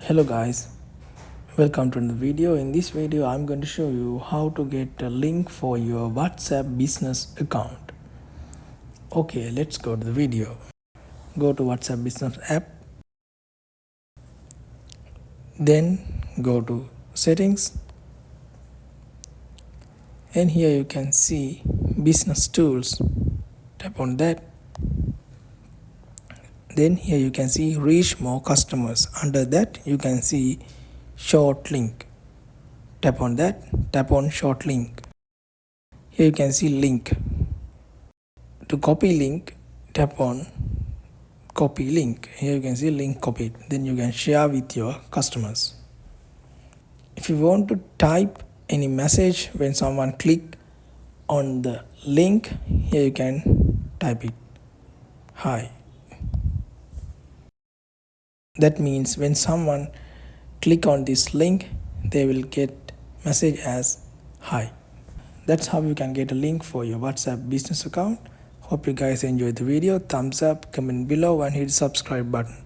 Hello guys, welcome to the video. In this video I'm going to show you how to get a link for your WhatsApp business account. Okay, let's go to the video. Go to WhatsApp business app, then go to settings, and here you can see business tools. Tap on that. Then here you can see reach more customers. Under that you can see short link. Tap on that. Tap on short link. Here you can see link. To copy link, tap on copy link. Here you can see link copied. Then you can share with your customers. If you want to type any message when someone click on the link, here you can type it. Hi. That means when someone click on this link, they will get message as hi. That's how you can get a link for your WhatsApp business account. Hope you guys enjoyed the video. Thumbs up, comment below and hit the subscribe button.